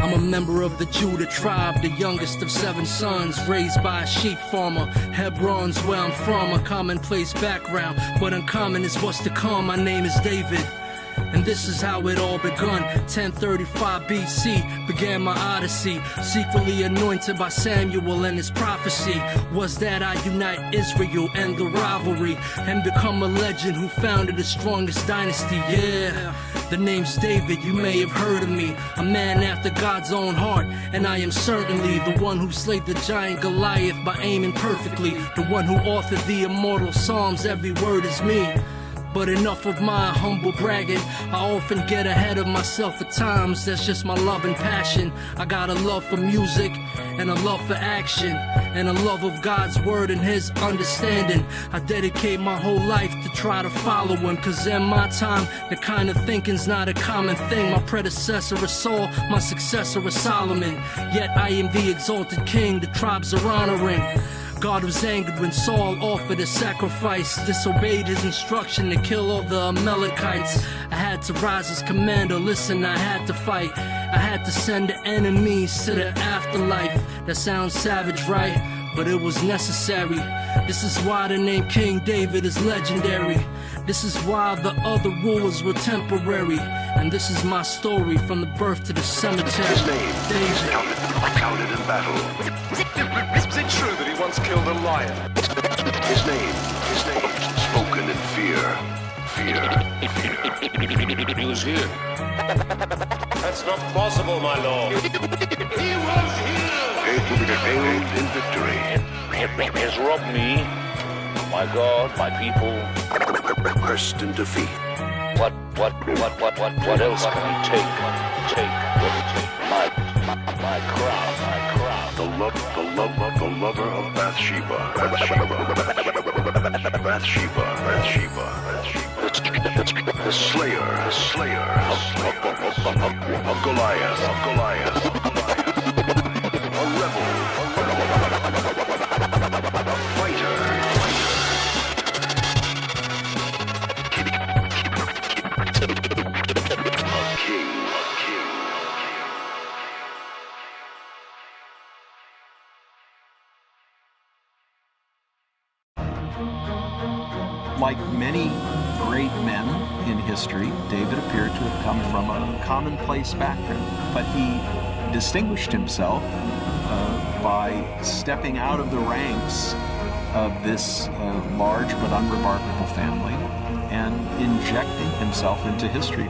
I'm a member of the Judah tribe, the youngest of 7 sons, raised by a sheep farmer. Hebron's where I'm from, a commonplace background, but uncommon is what's to come. My name is David, and this is how it all begun. 1035 BC began my odyssey, secretly anointed by Samuel, and his prophecy was that I unite Israel and the rivalry and become a legend who founded the strongest dynasty. Yeah, the name's David, you may have heard of me, a man after God's own heart, and I am certainly the one who slayed the giant Goliath by aiming perfectly, the one who authored the immortal Psalms. Every word is me. But enough of my humble bragging. I often get ahead of myself at times. That's just my love and passion. I got a love for music and a love for action and a love of God's word and his understanding. I dedicate my whole life to try to follow him, cause in my time the kind of thinking's not a common thing. My predecessor is Saul, my successor is Solomon, yet I am the exalted king the tribes are honoring. God was angered when Saul offered a sacrifice, disobeyed his instruction to kill all the Amalekites. I had to rise as commander, listen, I had to fight. I had to send the enemies to the afterlife. That sounds savage, right? But it was necessary. This is why the name King David is legendary. This is why the other rulers were temporary. And this is my story from the birth to the cemetery. His name is counted in battle. Is it true that he once killed a lion? His name, spoken in fear. He was here. That's not possible, my lord. He was here! Paid in victory. He has robbed me, my God, my people. Cursed in defeat. What else can he take? My crown. The lover of Bathsheba. The slayer of Goliath. A rebel. A fighter. A king. Like many great men in history, David appeared to have come from a commonplace background, but he distinguished himself by stepping out of the ranks of this large but unremarkable family and injecting himself into history.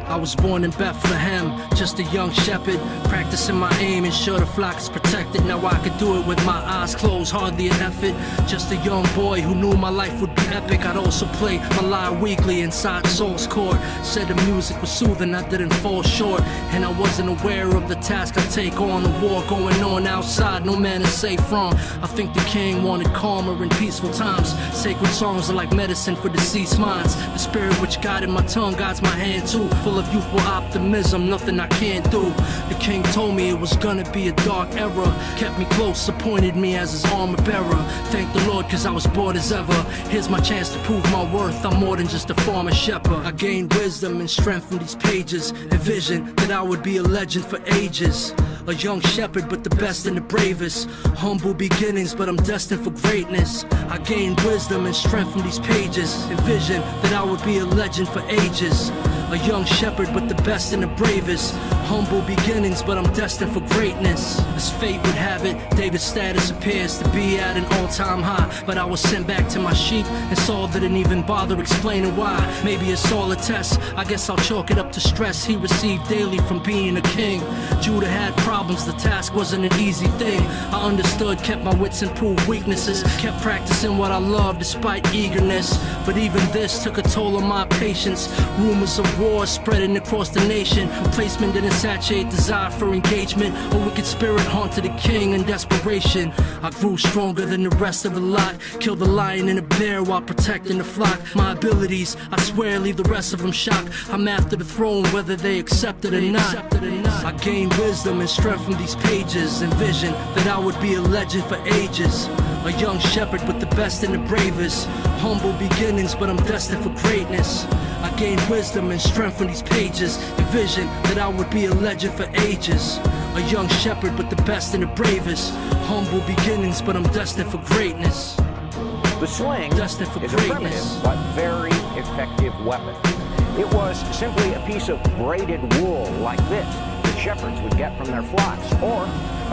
I was born in Bethlehem, just a young shepherd, practicing my aim, ensure the flock is protected. Now I could do it with my eyes closed, hardly an effort. Just a young boy who knew my life would be epic. I'd also play my lyre weekly inside Saul's court. Said the music was soothing, I didn't fall short, and I wasn't aware of the task I take on. The war going on outside, no man is safe from. I think the king wanted calmer and peaceful times. Sacred songs are like medicine for deceased minds. The spirit which guided my tongue guides my hand too, full of youthful optimism, nothing I can't do. The king told me it was gonna be a dark era, kept me close, appointed me as his armor bearer. Thank the Lord cause I was bored as ever. Here's my chance to prove my worth, I'm more than just a farmer shepherd. I gained wisdom and strength from these pages, envisioned that I would be a legend for ages. A young shepherd but the best and the bravest, humble beginnings but I'm destined for greatness. I gained wisdom and strength from these pages, envisioned that I would be a legend for ages. A young shepherd but the best and the bravest, humble beginnings but I'm destined for greatness. As fate would have it, David's status appears to be at an all-time high, but I was sent back to my sheep and Saul didn't even bother explaining why. Maybe it's all a test, I guess I'll chalk it up to stress he received daily from being a king. Judah had problems, the task wasn't an easy thing. I understood, kept my wits and proved weaknesses, kept practicing what I loved despite eagerness. But even this took a toll on my patience. Rumors of war spreading across the nation. Replacement didn't satiate desire for engagement. A wicked spirit haunted the king in desperation. I grew stronger than the rest of the lot, killed the lion and the bear while protecting the flock. My abilities, I swear, leave the rest of them shocked. I'm after the throne whether they accept it or not. I gained wisdom and strength from these pages, envisioned that I would be a legend for ages. A young shepherd but the best and the bravest, humble beginnings but I'm destined for greatness. I gained wisdom and strength from these pages, and vision that I would be a legend for ages. A young shepherd, but the best and the bravest. Humble beginnings, but I'm destined for greatness. The sling Destined for is a greatness. primitive but very effective weapon. It was simply a piece of braided wool like this that shepherds would get from their flocks, or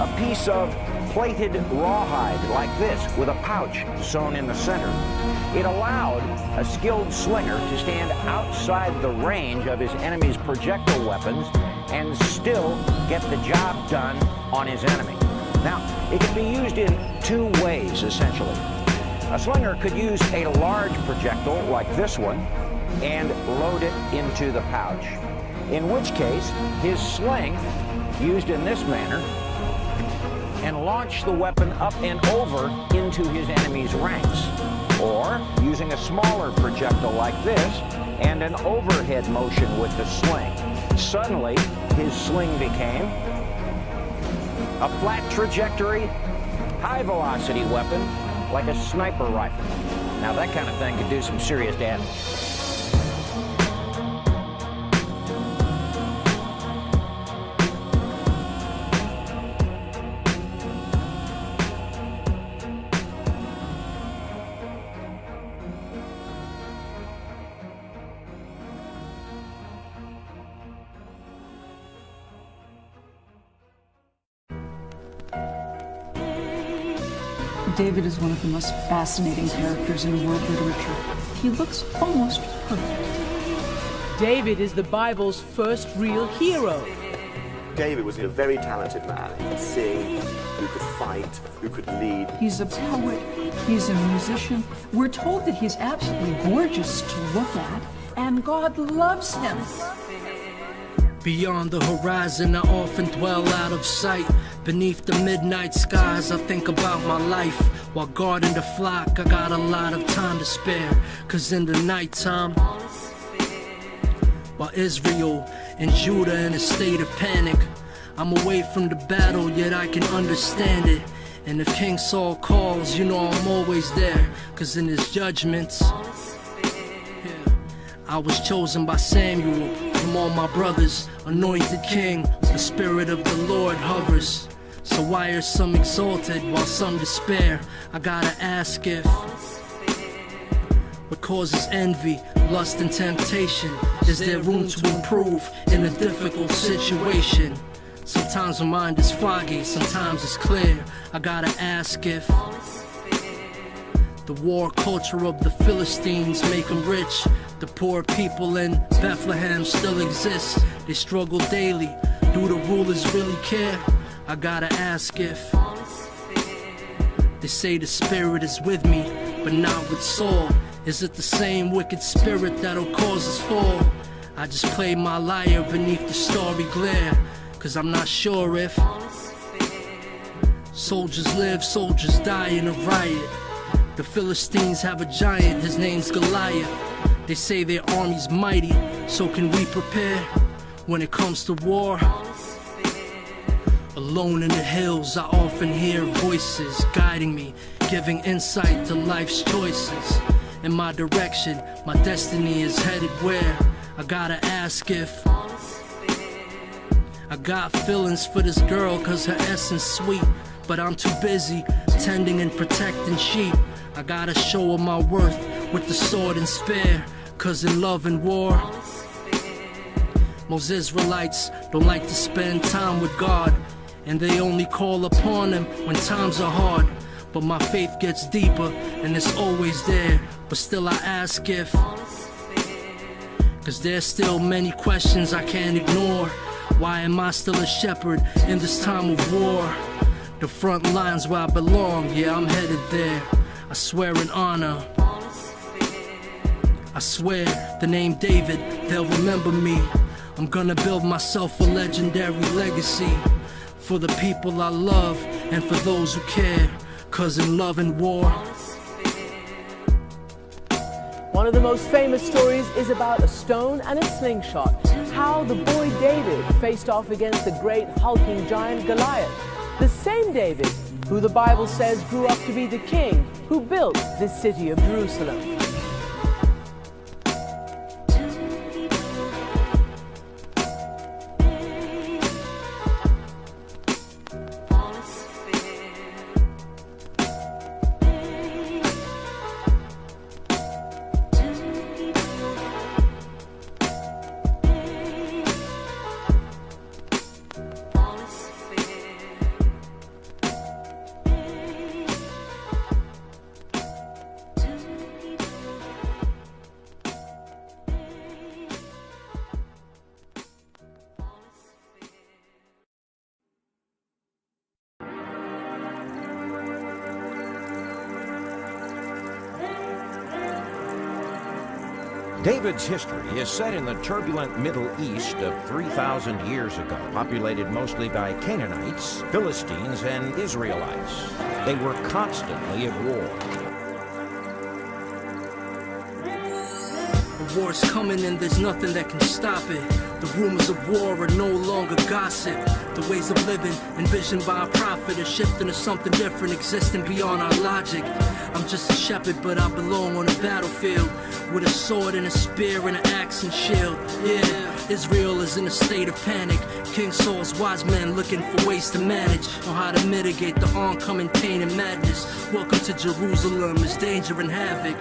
a piece of plated rawhide like this with a pouch sewn in the center. It allowed a skilled slinger to stand outside the range of his enemy's projectile weapons and still get the job done on his enemy. Now, it can be used in two ways, essentially. A slinger could use a large projectile like this one and load it into the pouch, in which case his sling, used in this manner, and launch the weapon up and over into his enemy's ranks. Or using a smaller projectile like this and an overhead motion with the sling. Suddenly, his sling became a flat trajectory, high velocity weapon like a sniper rifle. Now that kind of thing could do some serious damage. David is one of the most fascinating characters in world literature. He looks almost perfect. David is the Bible's first real hero. David was a very talented man. He could sing, who could fight, who could lead. He's a poet, he's a musician. We're told that he's absolutely gorgeous to look at, and God loves him. Beyond the horizon, I often dwell out of sight. Beneath the midnight skies, I think about my life. While guarding the flock, I got a lot of time to spare. Cause in the nighttime, while Israel and Judah in a state of panic, I'm away from the battle, yet I can understand it. And if King Saul calls, you know I'm always there. Cause in his judgments, I was chosen by Samuel from all my brothers, anointed king. The spirit of the Lord hovers. So why are some exalted while some despair? I gotta ask if what causes envy, lust and temptation? Is there room to improve in a difficult situation? Sometimes my mind is foggy, sometimes it's clear. I gotta ask if the war culture of the Philistines make them rich. The poor people in Bethlehem still exist. They struggle daily. Do the rulers really care? I gotta ask if they say the spirit is with me, but not with Saul. Is it the same wicked spirit that'll cause us fall? I just play my lyre beneath the starry glare, cause I'm not sure if soldiers live, soldiers die in a riot. The Philistines have a giant, his name's Goliath. They say their army's mighty, so can we prepare when it comes to war? Alone in the hills, I often hear voices guiding me, giving insight to life's choices. In my direction, my destiny is headed where? I gotta ask if I got feelings for this girl cause her essence sweet, but I'm too busy tending and protecting sheep. I gotta show her my worth with the sword and spear, cause in love and war, most Israelites don't like to spend time with God, and they only call upon him when times are hard. But my faith gets deeper and it's always there, but still I ask if, cause there's still many questions I can't ignore. Why am I still a shepherd in this time of war? The front lines where I belong, yeah, I'm headed there. I swear in honor, I swear the name David, they'll remember me. I'm gonna build myself a legendary legacy for the people I love and for those who care, cause in love and war. One of the most famous stories is about a stone and a slingshot, how the boy David faced off against the great hulking giant Goliath. The same David who the Bible says grew up to be the king who built the city of Jerusalem. David's history is set in the turbulent Middle East of 3,000 years ago, populated mostly by Canaanites, Philistines, and Israelites. They were constantly at war. The war's coming and there's nothing that can stop it. The rumors of war are no longer gossip. The ways of living envisioned by a prophet are shifting to something different, existing beyond our logic. I'm just a shepherd, but I belong on a battlefield with a sword and a spear and an axe and shield. Yeah, Israel is in a state of panic. King Saul's wise men looking for ways to manage on how to mitigate the oncoming pain and madness. Welcome to Jerusalem, it's danger and havoc.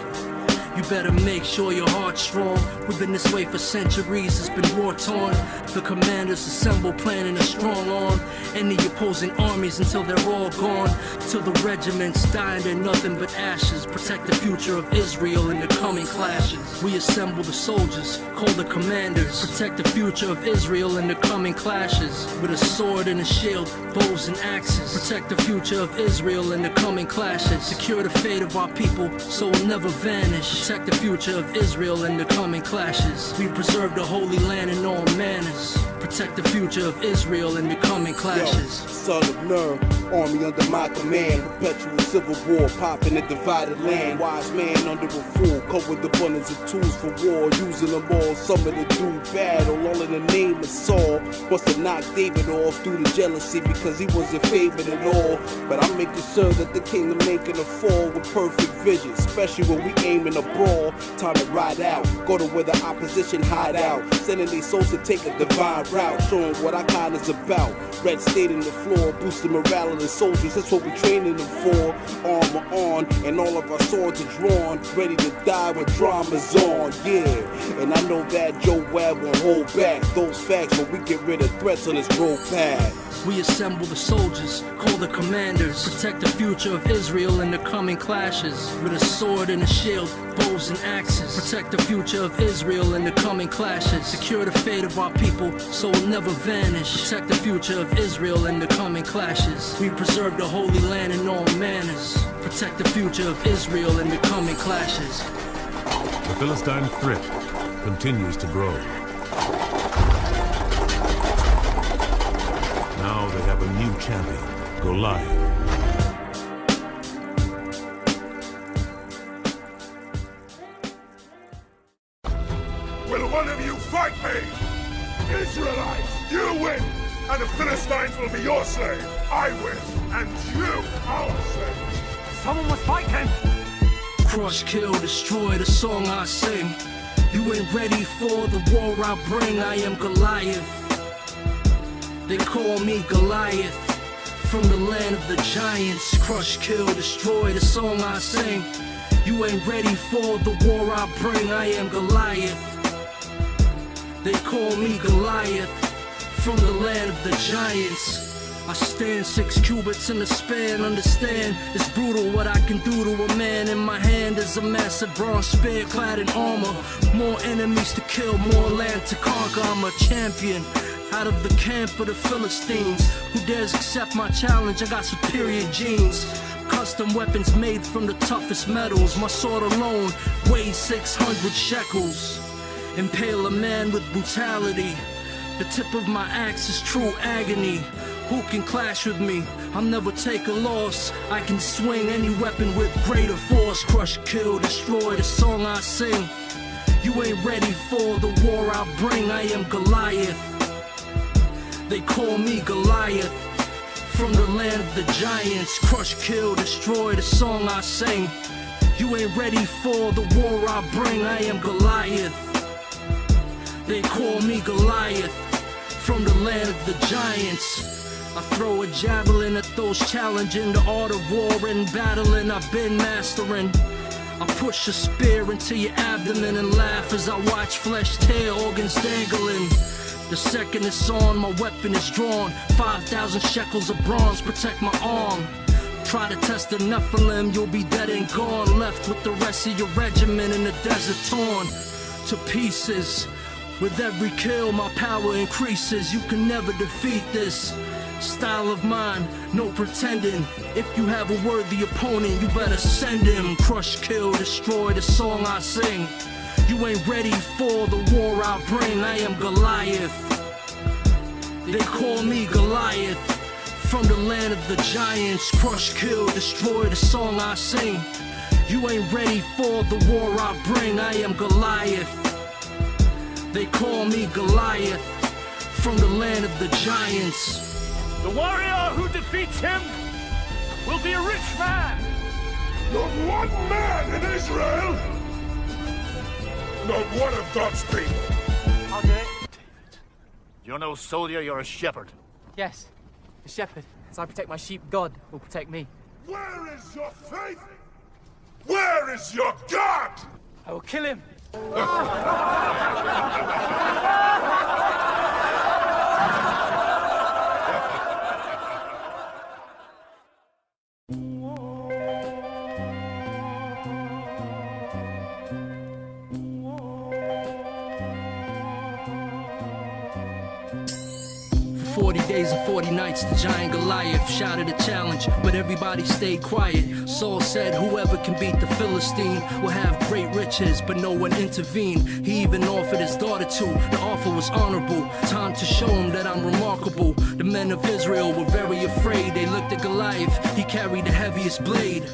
You better make sure your heart's strong. We've been this way for centuries, it's been war-torn. The commanders assemble, planning a strong arm. Any opposing armies until they're all gone. Till the regiments die and they're nothing but ashes. Protect the future of Israel in the coming clashes. We assemble the soldiers, call the commanders. Protect the future of Israel in the coming clashes. With a sword and a shield, bows and axes. Protect the future of Israel in the coming clashes. Secure the fate of our people so we'll never vanish. Protect the future of Israel in the coming clashes. We preserve the holy land in all manners. Protect the future of Israel in the coming clashes. Yo, son of Ner, army under my command. Perpetual civil war, popping a divided land. Wise man under a fool, come with abundance of tools for war. Using them all, some of them do battle, all in the name of Saul. Must have knocked David off due to jealousy because he wasn't favored at all. But I'm making sure that the kingdom ain't gonna fall with perfect vision, especially when we aiming a brawl. Time to ride out, go to where the opposition hide out. Sending these souls to take a divine route, showing what our kind is about. Red state in the floor, boosting morale of the soldiers, that's what we training them for. Armor on, and all of our swords are drawn, ready to die when drama's on, yeah. And I know that Joab won't hold back those facts when we get rid of threats on this road path. We assemble the soldiers, call the commanders. Protect the future of Israel in the coming clashes. With a sword and a shield, bows and axes. Protect the future of Israel in the coming clashes. Secure the fate of our people so we'll never vanish. Protect the future of Israel in the coming clashes. We preserve the holy land in all manners. Protect the future of Israel in the coming clashes. The Philistine threat continues to grow. Now they have a new champion, Goliath. Will one of you fight me? Israelites, you win, and the Philistines will be your slave. I win, and you our slave. Someone must fight him! Crush, kill, destroy, the song I sing. You ain't ready for the war I bring, I am Goliath. They call me Goliath, from the land of the giants. Crush, kill, destroy, the song I sing. You ain't ready for the war I bring, I am Goliath. They call me Goliath, from the land of the giants. I stand 6 cubits in the span, understand it's brutal what I can do to a man. In my hand is a massive bronze spear clad in armor. More enemies to kill, more land to conquer. I'm a champion out of the camp of the Philistines. Who dares accept my challenge? I got superior genes. Custom weapons made from the toughest metals. My sword alone weighs 600 shekels. Impale a man with brutality. The tip of my axe is true agony. Who can clash with me? I'll never take a loss. I can swing any weapon with greater force. Crush, kill, destroy, the song I sing. You ain't ready for the war I bring, I am Goliath. They call me Goliath, from the land of the giants. Crush, kill, destroy, the song I sing. You ain't ready for the war I bring, I am Goliath. They call me Goliath, from the land of the giants. I throw a javelin at those challenging the art of war and battling I've been mastering. I push a spear into your abdomen and laugh as I watch flesh tear, organs dangling. The second it's on, my weapon is drawn. 5,000 shekels of bronze protect my arm. Try to test the Nephilim, you'll be dead and gone. Left with the rest of your regiment in the desert, torn to pieces. With every kill, my power increases. You can never defeat this style of mine, no pretending. If you have a worthy opponent, you better send him. Crush, kill, destroy, the song I sing. You ain't ready for the war I'll bring. I am Goliath. They call me Goliath. From the land of the giants, crush, kill, destroy, the song I sing. You ain't ready for the war I bring. I am Goliath. They call me Goliath. From the land of the giants. The warrior who defeats him will be a rich man. Not one man in Israel! Not one of God's people! I'll do it. David, you're no soldier, you're a shepherd. Yes, a shepherd. As I protect my sheep, God will protect me. Where is your faith? Where is your God? I will kill him. For 40 days and 40 nights, the giant Goliath shouted a challenge, but everybody stayed quiet. Saul said, whoever can beat the Philistine will have great riches, but no one intervened. He even offered his daughter to. The offer was honorable. Time to show him that I'm remarkable. The men of Israel were very afraid. They looked at Goliath. He carried the heaviest blade.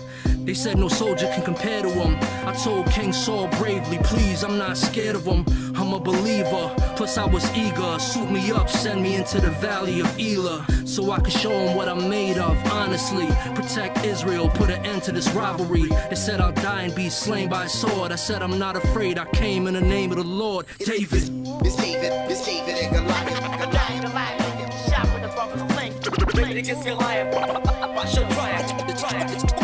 They said no soldier can compare to him. I told King Saul bravely, please, I'm not scared of him. I'm a believer, plus I was eager. Suit me up, send me into the valley of Elah, so I could show him what I'm made of. Honestly, protect Israel, put an end to this rivalry. They said I'll die and be slain by a sword. I said I'm not afraid, I came in the name of the Lord. David. It's David and Goliath. Goliath, shot with a brother's flank. David against Goliath. I shall triumph.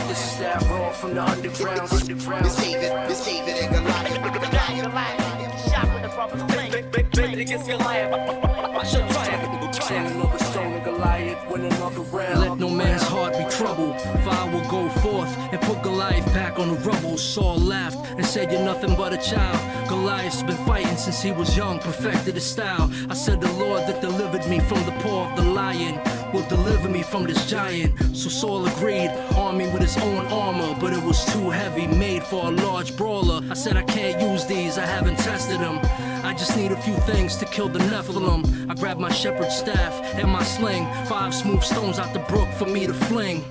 This is that raw from the underground. It's David and Goliath. Goliath, shot with a brother's flank. David against Goliath. I shall triumph. Standing over stone and Goliath win another round. Let no man's heart be troubled, for I will go forth and put Goliath back on the rubble. Saul laughed and said, you're nothing but a child. Goliath's been fighting since he was young, perfected his style. I said, the Lord that delivered me from the paw of the lion will deliver me from this giant. So Saul agreed, armed me with his own armor, but it was too heavy, made for a large brawler. I said, I can't use these, I haven't tested them. I just need a few things to kill the Nephilim. I grabbed my shepherd's staff and my sling, 5 smooth stones out the brook for me to fling.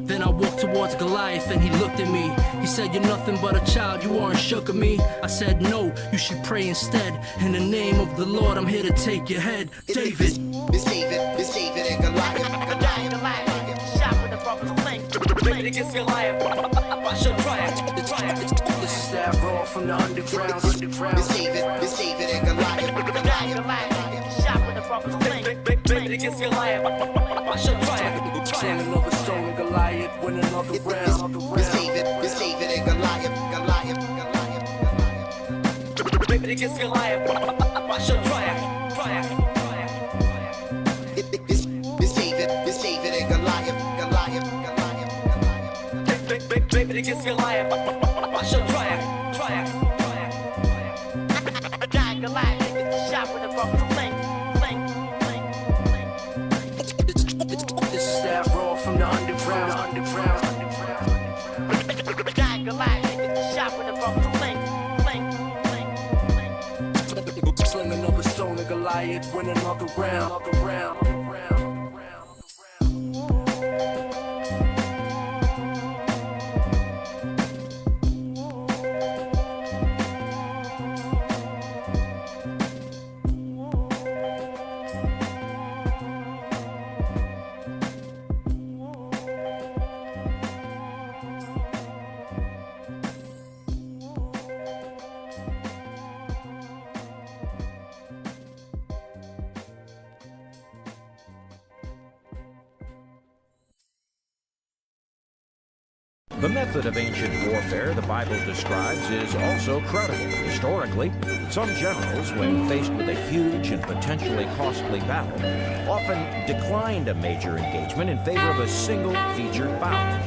Then I walked towards Goliath and he looked at me. He said, you're nothing but a child, you aren't shook of me. I said, no, you should pray instead. In the name of the Lord, I'm here to take your head. David. It's David and Goliath. Goliath, shot with a brother's flank. David against Goliath. I shall triumph. This is that raw from the underground. It's David and Goliath. Goliath, shot with a brother's flank. David against Goliath. I shall triumph. Standing over stone and Goliath win another round. It's David and Goliath. David against Goliath. I shall triumph. It's David and Goliath. David against Goliath. I shall triumph. Goliath, shot with a brother's flank. This is that raw from the underground. Goliath, shot with a brother's flank. Sling another stone and Goliath win another round. The method of ancient warfare the Bible describes is also credible. Historically, some generals, when faced with a huge and potentially costly battle, often declined a major engagement in favor of a single featured bout.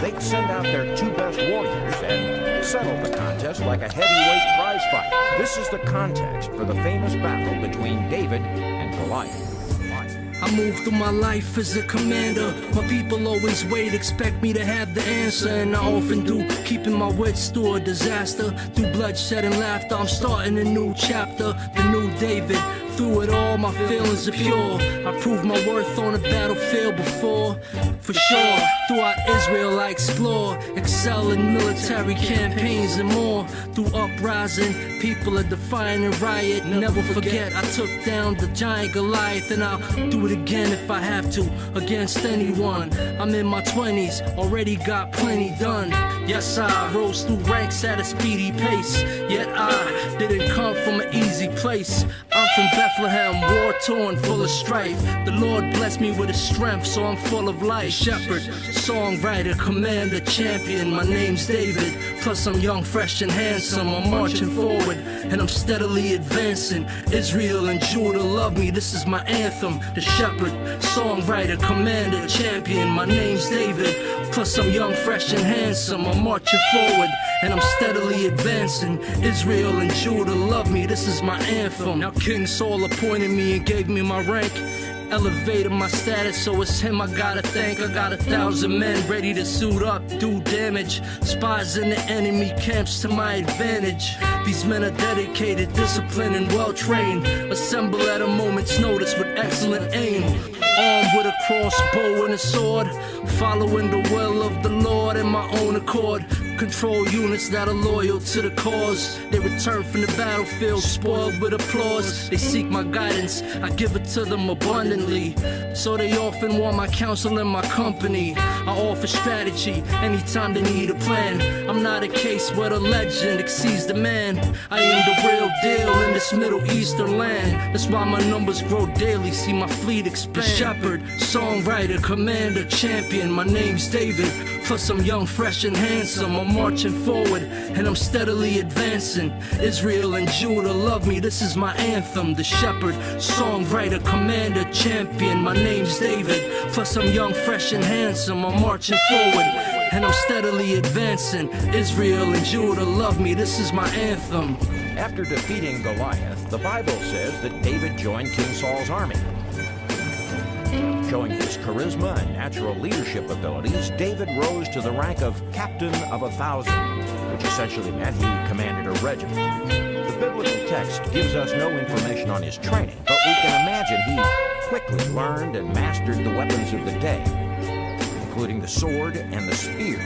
They'd send out their 2 best warriors and settle the contest like a heavyweight prize fight. This is the context for the famous battle between David and Goliath. I move through my life as a commander. My people always wait, expect me to have the answer, and I often do, keeping my wits through a disaster. Through bloodshed and laughter, I'm starting a new chapter, the new David. Through it all, my feelings are pure. I proved my worth on the battlefield before. For sure, throughout Israel I explore, excel in military campaigns and more. Through uprising, people are defying and riot. Never forget, I took down the giant Goliath, and I'll do it again if I have to, against anyone. I'm in my 20s, already got plenty done. Yes, I rose through ranks at a speedy pace, yet I didn't come from an easy place. I'm from Bethlehem, war-torn, full of strife. The Lord blessed me with a strength, so I'm full of life. Shepherd, songwriter, commander, champion, my name's David. Plus I'm young, fresh and handsome. I'm marching forward, and I'm steadily advancing. Israel and Judah love me, this is my anthem. The shepherd, songwriter, commander, champion, my name's David. Plus I'm young, fresh and handsome. I'm marching forward, and I'm steadily advancing. Israel and Judah love me, this is my anthem. Now King Saul appointed me and gave me my rank, elevated my status, so it's him I gotta thank. I got 1,000 men ready to suit up, do damage. Spies in the enemy camps to my advantage. These men are dedicated, disciplined, and well-trained. Assemble at a moment's notice with excellent aim. Armed with a crossbow and a sword, following the will of the Lord in my own accord. Control units that are loyal to the cause. They return from the battlefield spoiled with applause. They seek my guidance, I give it to them abundantly. So they often want my counsel and my company. I offer strategy anytime they need a plan. I'm not a case where the legend exceeds the man. I am the real deal in this Middle Eastern land. That's why my numbers grow daily, see my fleet expand. Shepherd, songwriter, commander, champion, my name's David. Plus I'm young, fresh and handsome. I'm marching forward, and I'm steadily advancing. Israel and Judah love me, this is my anthem. The shepherd, songwriter, commander, champion, my name's David. Plus I'm young, fresh and handsome. I'm marching forward, and I'm steadily advancing. Israel and Judah love me, this is my anthem. After defeating Goliath, the Bible says that David joined King Saul's army. Showing his charisma and natural leadership abilities, David rose to the rank of captain of 1,000, which essentially meant he commanded a regiment. The biblical text gives us no information on his training, but we can imagine he quickly learned and mastered the weapons of the day, including the sword and the spear.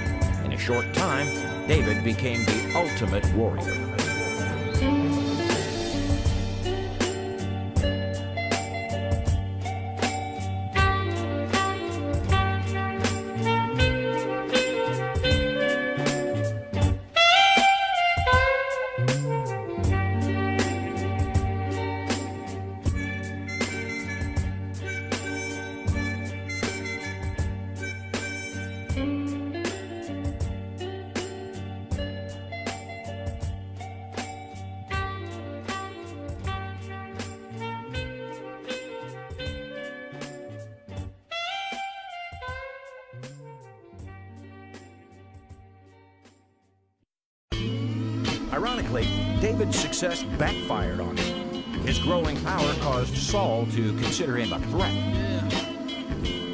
In a short time, David became the ultimate warrior. Ironically, David's success backfired on him. His growing power caused Saul to consider him a threat.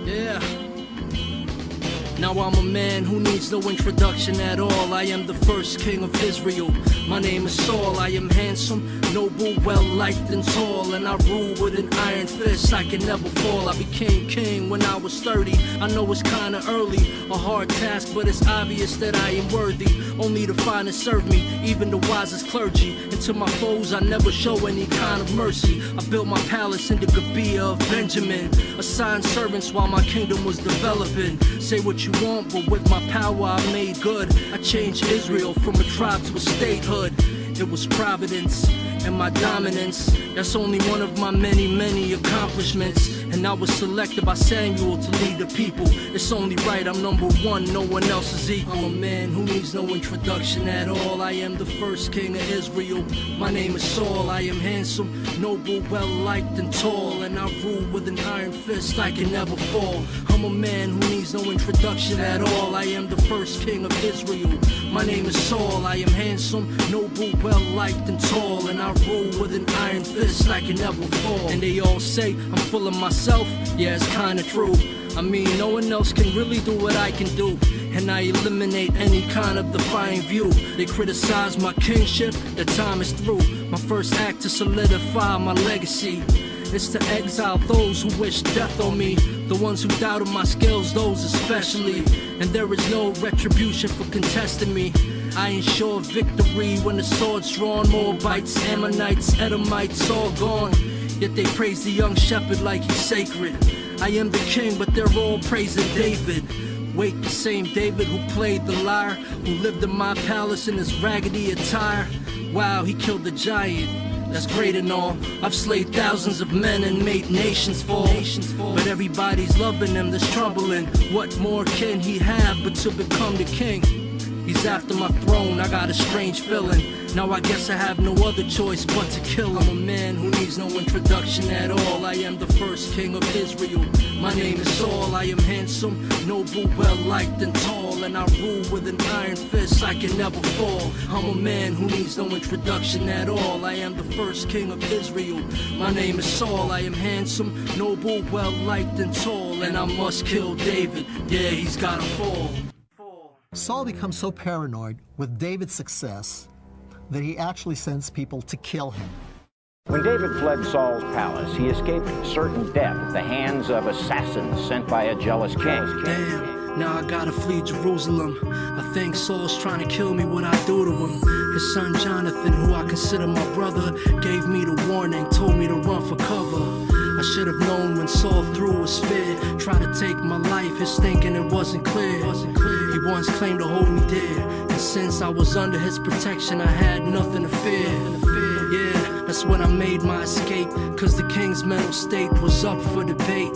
Yeah. Now I'm a man who needs no introduction at all. I am the first king of Israel. My name is Saul. I am handsome, noble, well-liked and tall, and I rule with an iron fist. I can never fall. I became king when I was 30. I know it's kinda early, a hard task, but it's obvious that I am worthy. Only to find and serve me, even the wisest clergy. And to my foes, I never show any kind of mercy. I built my palace in the Gibeah of Benjamin, assigned servants while my kingdom was developing. Say what you want, but with my power I made good. I changed Israel from a tribe to a statehood. It was providence and my dominance. That's only one of my many, many accomplishments. And I was selected by Samuel to lead the people. It's only right I'm number one, no one else is equal. I'm a man who needs no introduction at all. I am the first king of Israel. My name is Saul. I am handsome, noble, well-liked and tall, and I rule with an iron fist. I can never fall. I'm a man who needs no introduction at all. I am the first king of Israel. My name is Saul. I am handsome, noble, well-liked and tall, and I rule with an iron fist. I can never fall. And they all say I'm full of myself. myself, yeah, it's kinda true. I mean, no one else can really do what I can do, and I eliminate any kind of defiant view. They criticize my kingship, the time is through. My first act to solidify my legacy is to exile those who wish death on me, the ones who doubted my skills, those especially. And there is no retribution for contesting me. I ensure victory when the sword's drawn. Moabites, Ammonites, Edomites, all gone. Yet they praise the young shepherd like he's sacred. I am the king, but they're all praising David. Wait, the same David who played the lyre, who lived in my palace in his raggedy attire. Wow, he killed the giant. That's great and all. I've slayed thousands of men and made nations fall. But everybody's loving him, that's troubling. What more can he have but to become the king? He's after my throne, I got a strange feeling. Now I guess I have no other choice but to kill him. I'm a man who needs no introduction at all. I am the first king of Israel. My name is Saul. I am handsome, noble, well-liked and tall, and I rule with an iron fist, I can never fall. I'm a man who needs no introduction at all. I am the first king of Israel. My name is Saul. I am handsome, noble, well-liked and tall, and I must kill David. Yeah, he's gotta fall. Saul becomes so paranoid with David's success that he actually sends people to kill him. When David fled Saul's palace, he escaped certain death at the hands of assassins sent by a jealous king. Damn, now I gotta flee Jerusalem. I think Saul's trying to kill me, what I do to him. His son Jonathan, who I consider my brother, gave me the warning, told me to run for cover. I should have known when Saul threw a spear, tried to take my life, his thinking it wasn't clear. He once claimed to hold me dear, and since I was under his protection, I had nothing to fear. Yeah, that's when I made my escape, cause the king's mental state was up for debate.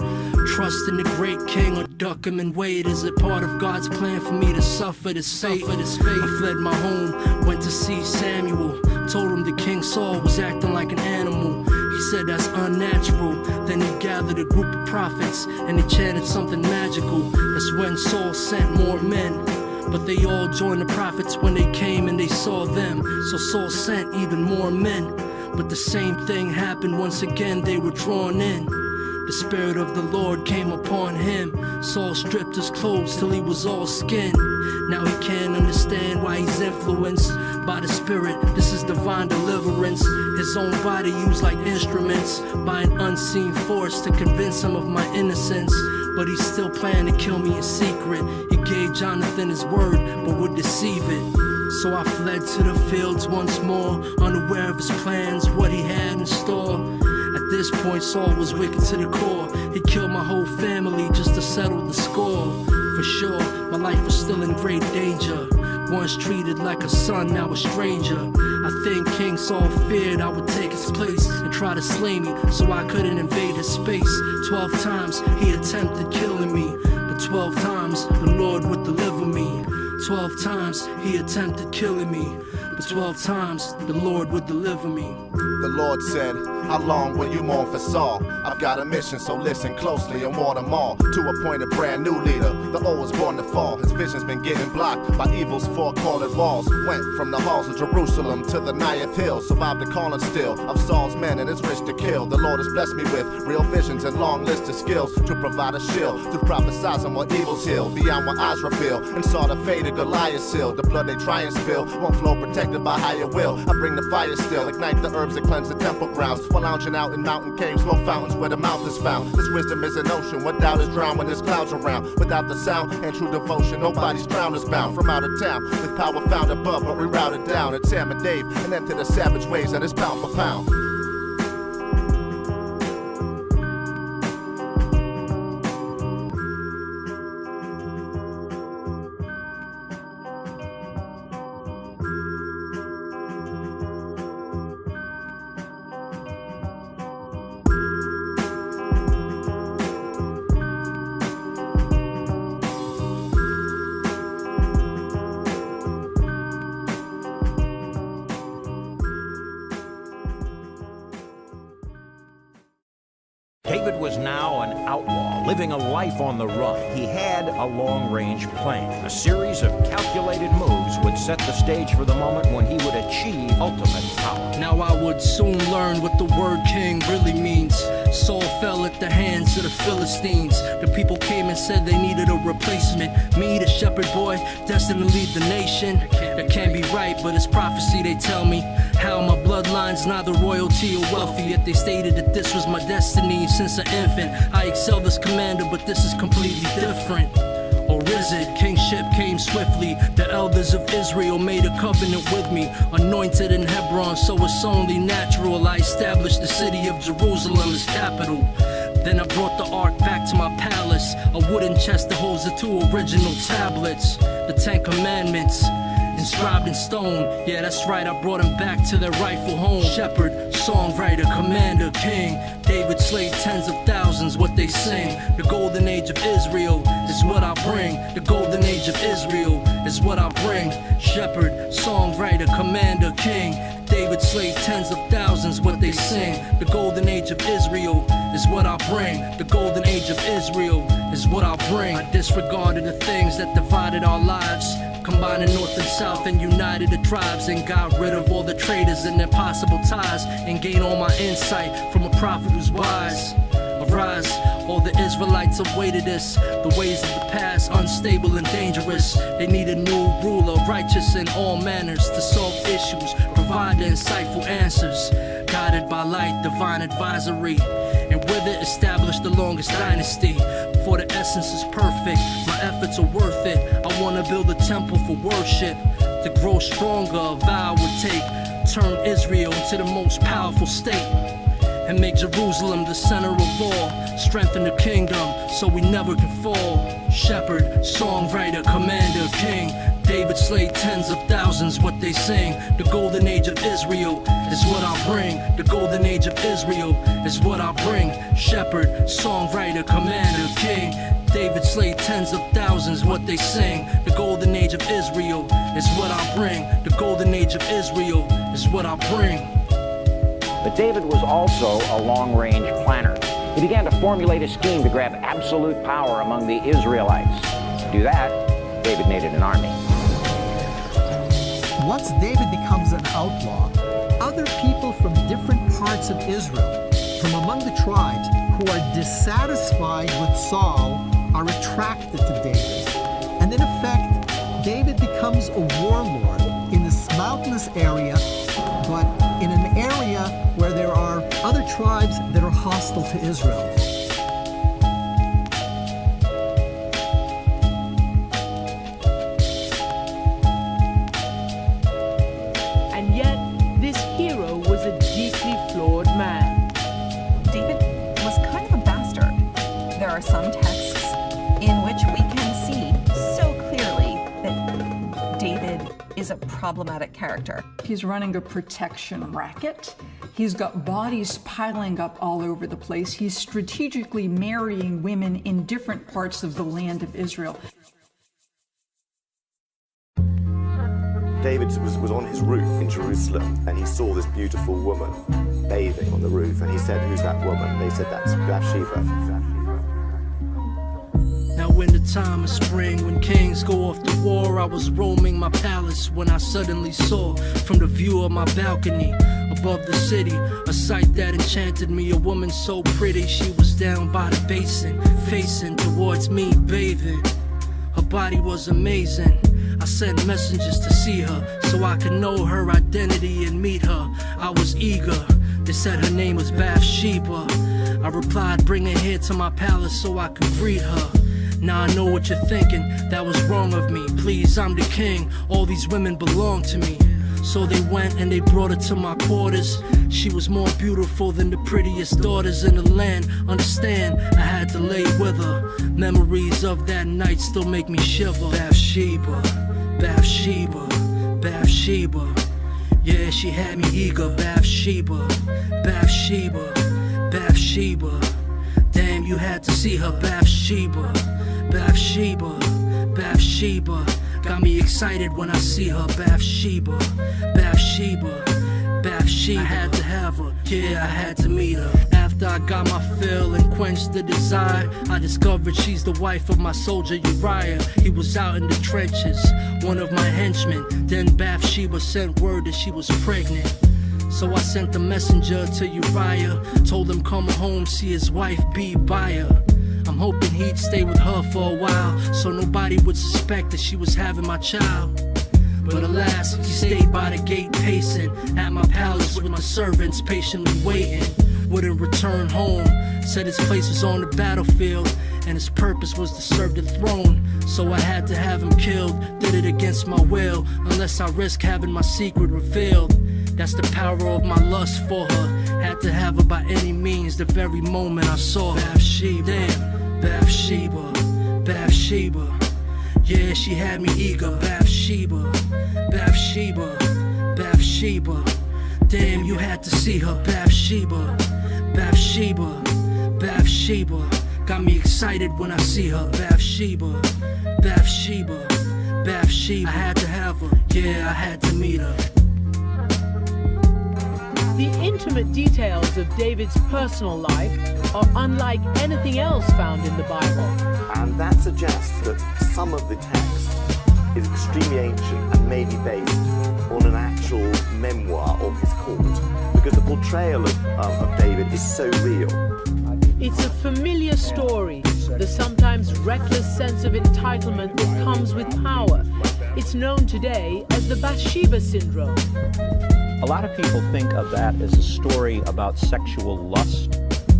Trust in the great king or duck him and wait. Is it part of God's plan for me to suffer this fate? I fled my home, went to see Samuel, told him the king Saul was acting like an animal. He said that's unnatural. Then he gathered a group of prophets and he chanted something magical. That's when Saul sent more men, but they all joined the prophets when they came and they saw them. So Saul sent even more men, but the same thing happened once again, they were drawn in. The Spirit of the Lord came upon him. Saul stripped his clothes till he was all skin. Now he can't understand why he's influenced by the Spirit. This is divine deliverance. His own body used like instruments by an unseen force to convince him of my innocence. But he still planned to kill me in secret. He gave Jonathan his word, but would deceive it. So I fled to the fields once more, unaware of his plans, what he had in store. At this point, Saul was wicked to the core. He killed my whole family just to settle the score. For sure, my life was still in great danger. Once treated like a son, now a stranger. I think King Saul feared I would take his place and try to slay me so I couldn't invade his space. 12 times he attempted killing me, but 12 times the Lord would deliver me. 12 times he attempted killing me, but 12 times the Lord would deliver me. The Lord said, how long will you mourn for Saul? I've got a mission, so listen closely and warn them all. To appoint a brand new leader, the old was born to fall. His vision's been getting blocked by evil's four-cornered walls. Went from the halls of Jerusalem to the Niath Hills. Survived the calling still of Saul's men, and it's rich to kill. The Lord has blessed me with real visions and long list of skills to provide a shield, to prophesize on what evil's heal, beyond what eyes reveal, and saw the fate of Goliath seal. The blood they try and spill won't flow, protected by higher will. I bring the fire still, ignite the herbs that cleanse the temple grounds, while lounging out in mountain caves, smoke fountains where the mouth is found. This wisdom is an ocean, what doubt is drowned when there's clouds around. Without the sound and true devotion, nobody's drowned is bound. From out of town, with power found above, but we routed down. It's Sam and Dave, and enter the savage ways, and it's pound for pound. David was now an outlaw, living a life on the run. He had a long-range plan. A series of calculated moves would set the stage for the moment when he would achieve ultimate power. Now I would soon learn what the word king really means. Saul fell at the hands of the Philistines. The people came and said they needed a replacement. Me, the shepherd boy, destined to lead the nation. That can't be right, but it's prophecy, they tell me. How my bloodline's neither royalty or wealthy, yet they stated that this was my destiny since an infant. I excelled as commander, but this is completely different. Or is it? Kingship came swiftly. The elders of Israel made a covenant with me. Anointed in Hebron, so it's only natural I established the city of Jerusalem as capital. Then I brought the ark back to my palace, a wooden chest that holds the 2 original tablets, the 10 Commandments, inscribed in stone. Yeah, that's right, I brought him back to their rightful home. Shepherd, songwriter, commander, king. David slayed tens of thousands, what they sing. The golden age of Israel is what I bring. The golden age of Israel is what I bring. Shepherd, songwriter, commander, king. David slayed tens of thousands, what they sing. The golden age of Israel is what I bring. The golden age of Israel is what I bring. I disregarded the things that divided our lives, combining north and south and united the tribes, and got rid of all the traitors and their possible ties, and gained all my insight from a prophet who's wise. Arise, all the Israelites awaited this. The ways of the past, unstable and dangerous. They need a new ruler, righteous in all manners, to solve issues, provide the insightful answers. Guided by light, divine advisory, and with it establish the longest dynasty. For the essence is perfect, my efforts are worth it. I want to build a temple for worship. To grow stronger, a vow would take. Turn Israel into the most powerful state, and make Jerusalem the center of all. Strengthen the kingdom so we never can fall. Shepherd, songwriter, commander, king. David slayed tens of thousands, what they sing. The golden age of Israel is what I bring. The golden age of Israel is what I bring. Shepherd, songwriter, commander, king. David slayed tens of thousands, what they sing. The golden age of Israel is what I bring. The golden age of Israel is what I bring. But David was also a long-range planner. He began to formulate a scheme to grab absolute power among the Israelites. To do that, David needed an army. Once David becomes an outlaw, other people from different parts of Israel, from among the tribes, who are dissatisfied with Saul, are attracted to David. And in effect, David becomes a warlord in this mountainous area, but in an area where there are other tribes that are hostile to Israel. And yet, this hero was a deeply flawed man. David was kind of a bastard. There are some texts in which we can see so clearly that David is a problematic character. He's running a protection racket. He's got bodies piling up all over the place. He's strategically marrying women in different parts of the land of Israel. David was on his roof in Jerusalem, and he saw this beautiful woman bathing on the roof, and he said, "Who's that woman?" They said, "That's Bathsheba." Now in the time of spring, when kings go off to war, I was roaming my palace when I suddenly saw, from the view of my balcony above the city, a sight that enchanted me. A woman so pretty, she was down by the basin, facing towards me, bathing. Her body was amazing. I sent messengers to see her, so I could know her identity and meet her. I was eager. They said her name was Bathsheba. I replied, bring her here to my palace so I could greet her. Now I know what you're thinking, that was wrong of me. Please, I'm the king, all these women belong to me. So they went and they brought her to my quarters. She was more beautiful than the prettiest daughters in the land. Understand, I had to lay with her. Memories of that night still make me shiver. Bathsheba, Bathsheba, Bathsheba. Yeah, she had me eager. Bathsheba, Bathsheba, Bathsheba. Damn, you had to see her. Bathsheba, Bathsheba, Bathsheba. Got me excited when I see her. Bathsheba, Bathsheba, Bathsheba. I had to have her, yeah, I had to meet her. After I got my fill and quenched the desire, I discovered she's the wife of my soldier Uriah. He was out in the trenches, one of my henchmen. Then Bathsheba sent word that she was pregnant. So I sent a messenger to Uriah, told him come home, see his wife be by her. I'm hoping he'd stay with her for a while, so nobody would suspect that she was having my child. But alas, he stayed by the gate pacing at my palace with my servants patiently waiting. Wouldn't return home, said his place was on the battlefield and his purpose was to serve the throne. So I had to have him killed, did it against my will, unless I risk having my secret revealed. That's the power of my lust for her, had to have her by any means the very moment I saw her. Bathsheba, damn, Bathsheba, Bathsheba. Yeah, she had me eager. Bathsheba, Bathsheba, Bathsheba. Damn, you had to see her. Bathsheba, Bathsheba, Bathsheba. Got me excited when I see her. Bathsheba, Bathsheba, Bathsheba. I had to have her. Yeah, I had to meet her. The intimate details of David's personal life are unlike anything else found in the Bible. And that suggests that some of the text is extremely ancient and may be based on an actual memoir of his court, because the portrayal of David is so real. It's a familiar story, the sometimes reckless sense of entitlement that comes with power. It's known today as the Bathsheba syndrome. A lot of people think of that as a story about sexual lust,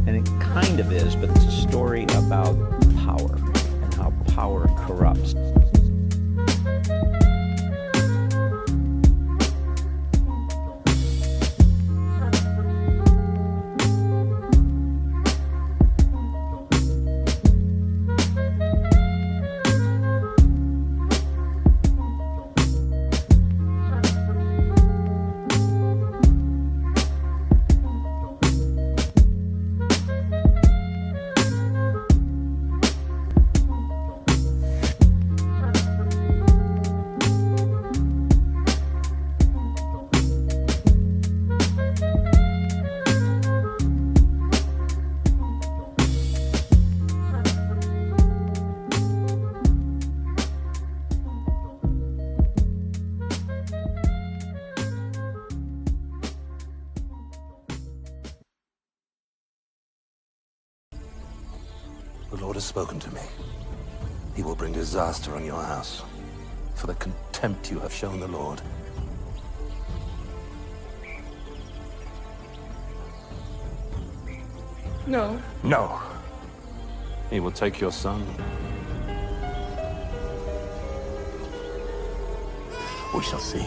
and it kind of is, but it's a story about power and how power corrupts. The Lord has spoken to me. He will bring disaster on your house for the contempt you have shown the Lord. No. No. He will take your son. We shall see.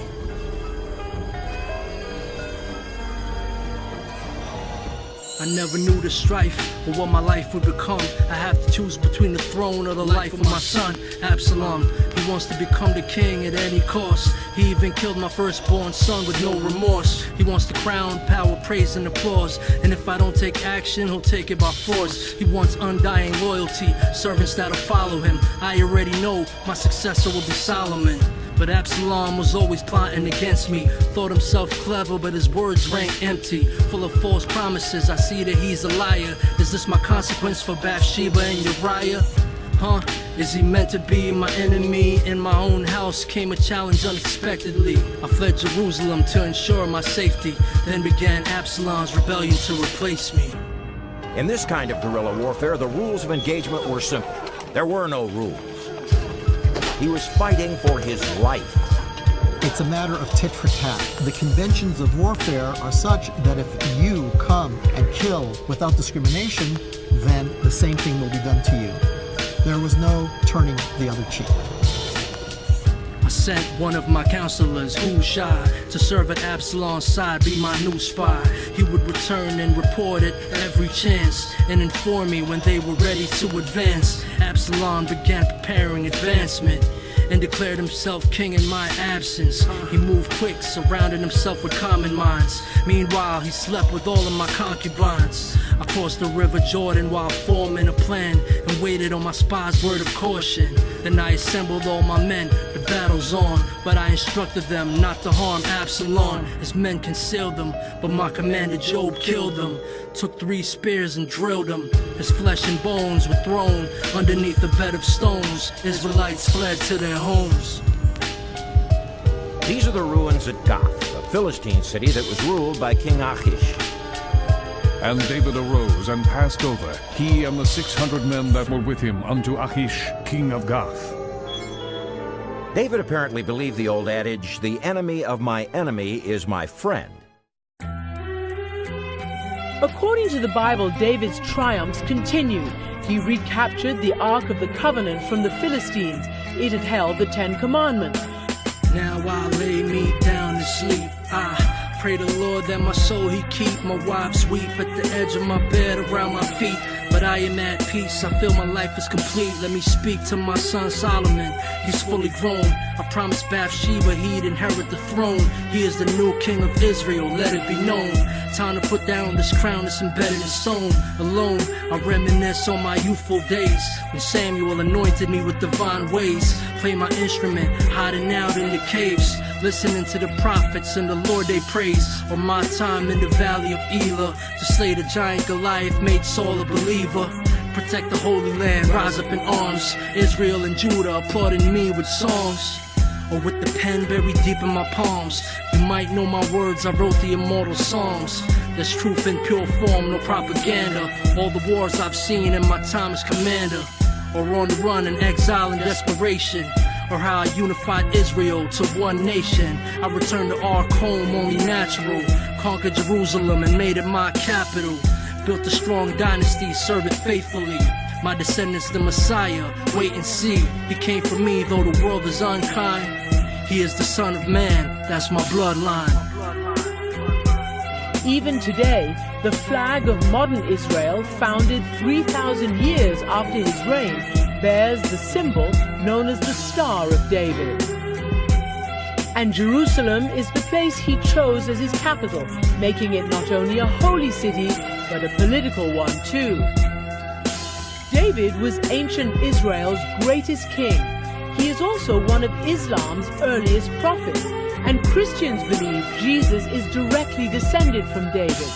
I never knew the strife or what my life would become. I have to choose between the throne or the life of my son, Absalom. He wants to become the king at any cost. He even killed my firstborn son with no remorse. He wants the crown, power, praise, and applause. And if I don't take action, he'll take it by force. He wants undying loyalty, servants that'll follow him. I already know my successor will be Solomon. But Absalom was always plotting against me. Thought himself clever, but his words rang empty, full of false promises. I see that he's a liar. Is this my consequence for Bathsheba and Uriah? Huh? Is he meant to be my enemy? In my own house came a challenge unexpectedly. I fled Jerusalem to ensure my safety. Then began Absalom's rebellion to replace me. In this kind of guerrilla warfare, the rules of engagement were simple. There were no rules. He was fighting for his life. It's a matter of tit for tat. The conventions of warfare are such that if you come and kill without discrimination, then the same thing will be done to you. There was no turning the other cheek. I sent one of my counselors, Hushai, to serve at Absalom's side, be my new spy. He would return and report at every chance, and inform me when they were ready to advance. Absalom began preparing advancement, and declared himself king in my absence. He moved quick, surrounding himself with common minds. Meanwhile, he slept with all of my concubines. I crossed the river Jordan while forming a plan, and waited on my spy's word of caution. Then I assembled all my men, the battle's on. But I instructed them not to harm Absalom. His men concealed them, but my commander Job killed them. Took 3 spears and drilled him. His flesh and bones were thrown underneath the bed of stones. Israelites fled to their homes. These are the ruins at Gath, a Philistine city that was ruled by King Achish. And David arose and passed over, he and the 600 men that were with him, unto Achish, king of Gath. David apparently believed the old adage, the enemy of my enemy is my friend. According to the Bible, David's triumphs continued. He recaptured the Ark of the Covenant from the Philistines. It had held the 10 Commandments. Now I lay me down to sleep. I pray the Lord that my soul he keep. My wives weep at the edge of my bed around my feet. But I am at peace, I feel my life is complete. Let me speak to my son Solomon, he's fully grown. I promised Bathsheba he'd inherit the throne. He is the new king of Israel, let it be known. Time to put down this crown that's embedded in stone. Alone, I reminisce on my youthful days, when Samuel anointed me with divine ways. Play my instrument, hiding out in the caves, listening to the prophets and the Lord they praise. On my time in the valley of Elah, to slay the giant Goliath made Saul a believer. Protect the Holy Land, rise up in arms. Israel and Judah applauding me with songs, or with the pen buried deep in my palms. You might know my words, I wrote the immortal songs. There's truth in pure form, no propaganda. All the wars I've seen in my time as commander, or on the run in exile and desperation, or how I unified Israel to one nation. I returned to Ark home only natural, conquered Jerusalem and made it my capital. Built a strong dynasty, serve it faithfully. My descendants the Messiah, wait and see. He came for me though the world is unkind. He is the Son of Man, that's my bloodline. Even today, the flag of modern Israel, founded 3,000 years after his reign, bears the symbol known as the Star of David. And Jerusalem is the place he chose as his capital, making it not only a holy city, but a political one too. David was ancient Israel's greatest king. He is also one of Islam's earliest prophets, and Christians believe Jesus is directly descended from David.